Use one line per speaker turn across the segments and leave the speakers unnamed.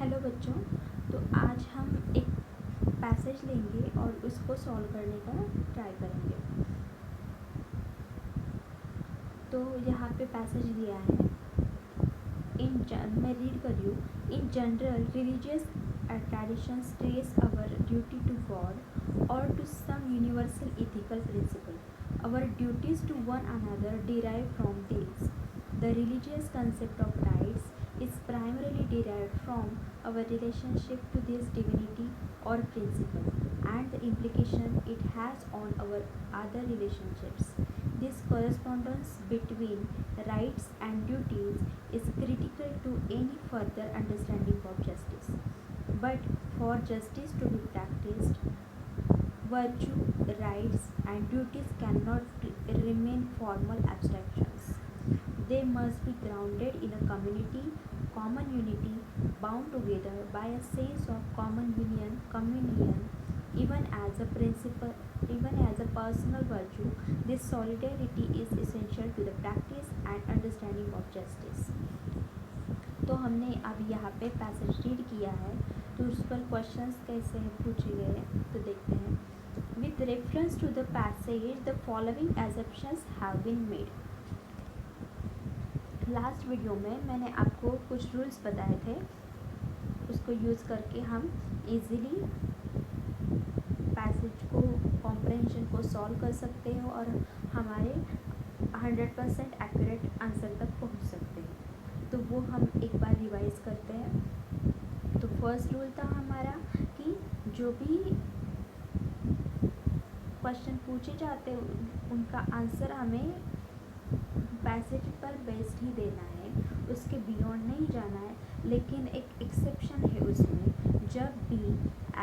Hello बच्चों। तो आज हम एक पैसेज लेंगे और उसको सॉल्व करने का ट्राई करेंगे। तो यहाँ पे पैसेज दिया है। मैं रीड कर रही हूँ। In general religious traditions trace our duty to God और to some universal ethical principle. Our duties to one another derive from these. The religious concept of rights is primarily derived from our relationship to this divinity or principle and the implication it has on our other relationships. This correspondence between rights and duties is critical to any further understanding of justice. But for justice to be practiced, virtue, rights, and duties cannot remain formal abstractions. They must be grounded in a common unity, bound together by a sense of communion, even as a principle, even as a personal virtue. This solidarity is essential to the practice and understanding of justice. तो हमने अभी यहाँ पे passage read किया है, तो उस पर क्वेश्चंस कैसे पूछे गए तो देखते हैं. With reference to the passage, the following assumptions have been made. Last video में मैंने आपको कुछ रूल्स बताए थे, उसको यूज़ करके हम इजीली पैसेज को कॉम्प्रहेंशन को सॉल्व कर सकते हैं और हमारे 100% एक्यूरेट आंसर तक पहुंच सकते हैं. तो वो हम एक बार रिवाइज करते हैं. तो फर्स्ट रूल था हमारा कि जो भी क्वेश्चन पूछे जाते हैं उनका आंसर हमें पैसेज पर बेस्ड ही देना है, उसके बियॉन्ड नहीं जाना है. लेकिन एक एक्सेप्शन है उसमें, जब भी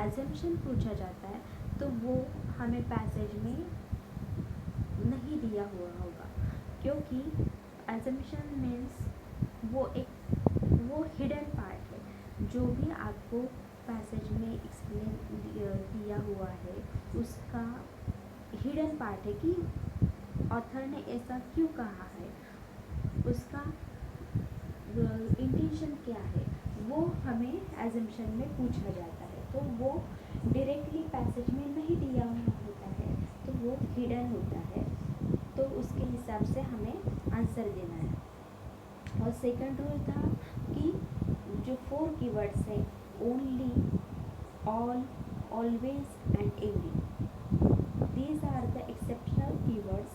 एजम्पशन पूछा जाता है तो वो हमें पैसेज में नहीं दिया हुआ होगा, क्योंकि एजम्पशन मीन्स वो हिडन पार्ट है. जो भी आपको पैसेज में एक्सप्लेन दिया हुआ है उसका हिडन पार्ट है कि ऑथर ने ऐसा क्यों कहा है, उसका इंटेंशन क्या है, वो हमें एजम्पशन में पूछा जाता है. तो वो डायरेक्टली पैसेज में नहीं दिया हुआ होता है, तो वो हिडन होता है. तो उसके हिसाब से हमें आंसर देना है. और सेकंड रूल था कि जो 4 कीवर्ड्स हैं, only, all, always and every, these are the exceptional keywords,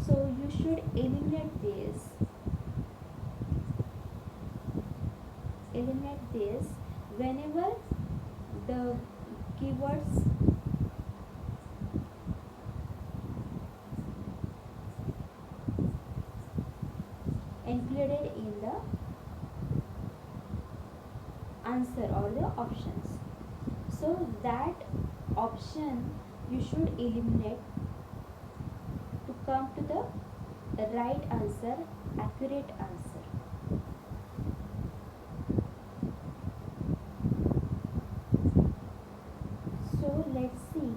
so you should eliminate this whenever the keywords included in the answer or the options. So that option you should eliminate to come to the right answer, accurate answer. So let's see.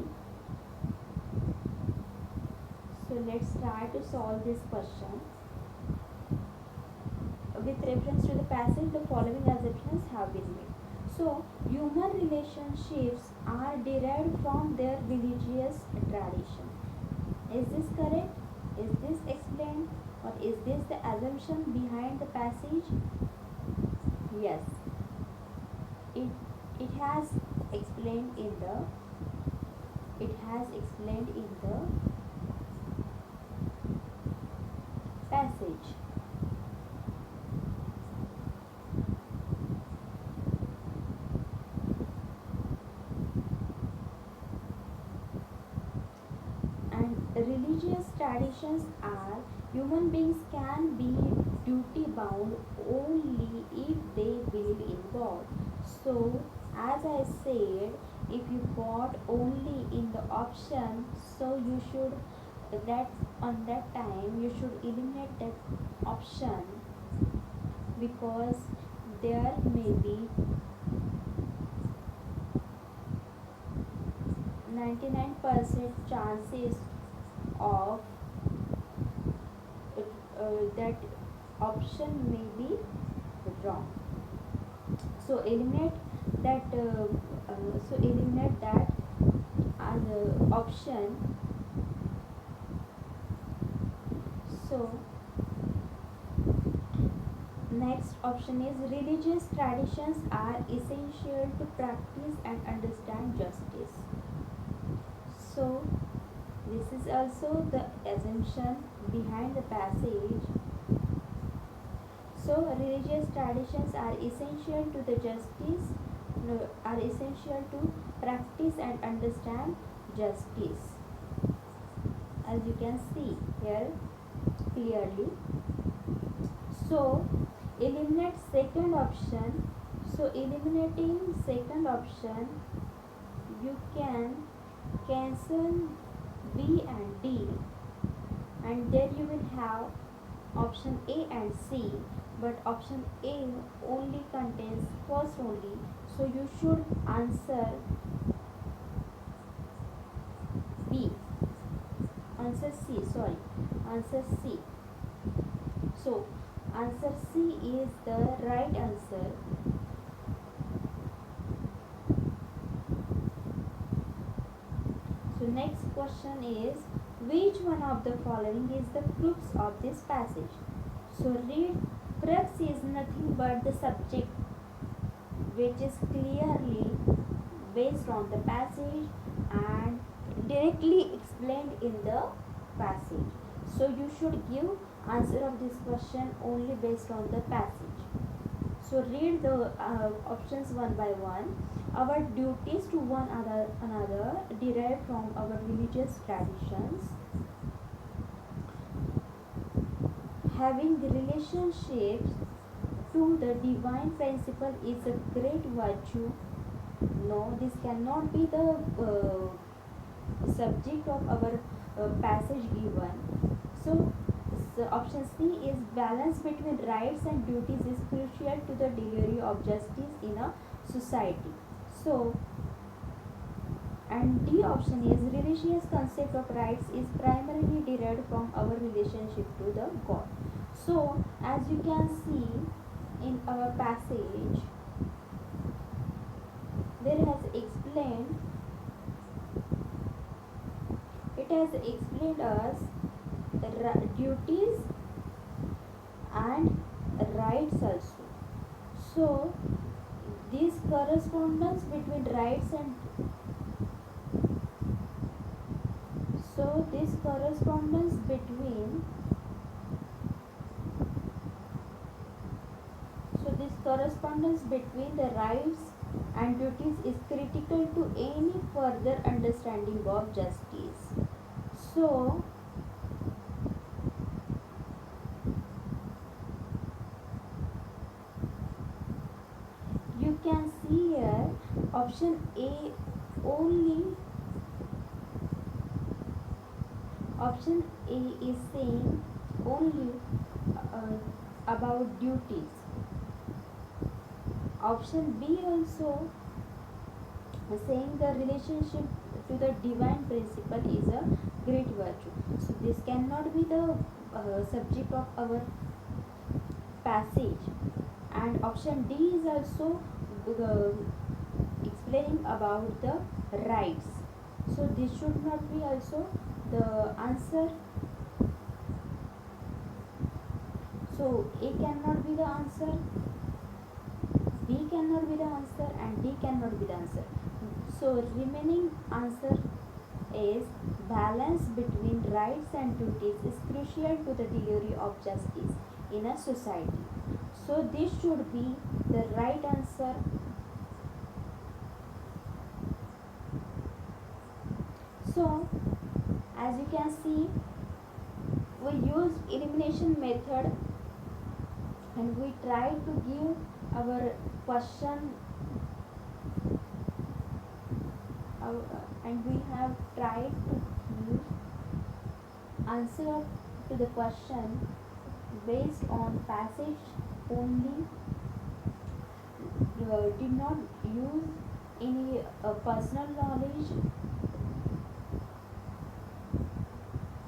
So let's try to solve this question. With reference to the passage, the following assumptions have been made. So, human relationships are derived from their religious tradition. Is this correct? Is this explained? Or is this the assumption behind the passage? Yes. It has explained in the passage. Religious traditions are human beings can be duty bound only if they believe in God. So, as I said, if you got only in the option, so you should on that time you should eliminate that option, because there may be 99% chances of that option may be wrong. So eliminate that. Eliminate that as option. So next option is religious traditions are essential to practice and understand justice. So this is also the assumption behind the passage. So religious traditions are essential to the justice, no, are essential to practice and understand justice. As you can see here clearly. So eliminate second option. So eliminating second option, you can cancel B and D, and then you will have option A and C, but option A only contains first only, so you should answer B, answer C, sorry, answer C. So answer C is the right answer. So next question is, which one of the following is the crux of this passage? So read, crux is nothing but the subject which is clearly based on the passage and directly explained in the passage. So you should give answer of this question only based on the passage. So read the options one by one. Our duties to one another derive from our religious traditions. Having relationships to the divine principle is a great virtue. No, this cannot be the subject of our passage given. So option C is balance between rights and duties is crucial to the delivery of justice in a society. So and D option is religious concept of rights is primarily derived from our relationship to the God. So as you can see in our passage, there has explained, it has explained us duties and rights also. So this correspondence between rights and this correspondence between this correspondence between the rights and duties is critical to any further understanding of justice. So you can see here option A only. Option A is saying only about duties. Option B also saying the relationship to the divine principle is a great virtue. So this cannot be the subject of our passage. And option D is also explaining about the rights. So this should not be also the answer. So A cannot be the answer, B cannot be the answer, and D cannot be the answer. So remaining answer is balance between rights and duties is crucial to the delivery of justice in a society. So this should be the right answer. So as you can see, we use elimination method and we try to give our question and we have tried to give answer to the question based on passage only, did not use any personal knowledge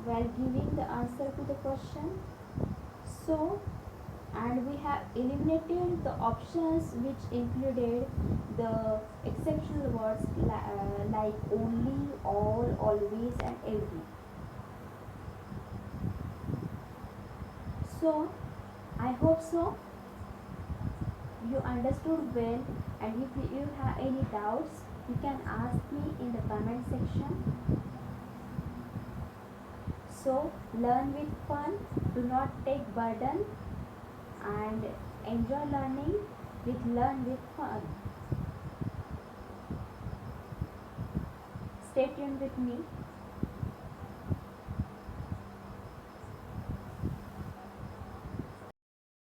while giving the answer to the question. So and we have eliminated the options which included the exceptional words like only, all, always, and every. So I hope so you understood well, and if you have any doubts you can ask me in the comment section. So learn with fun, do not take burden, and enjoy learning with learn with fun. Stay tuned with me.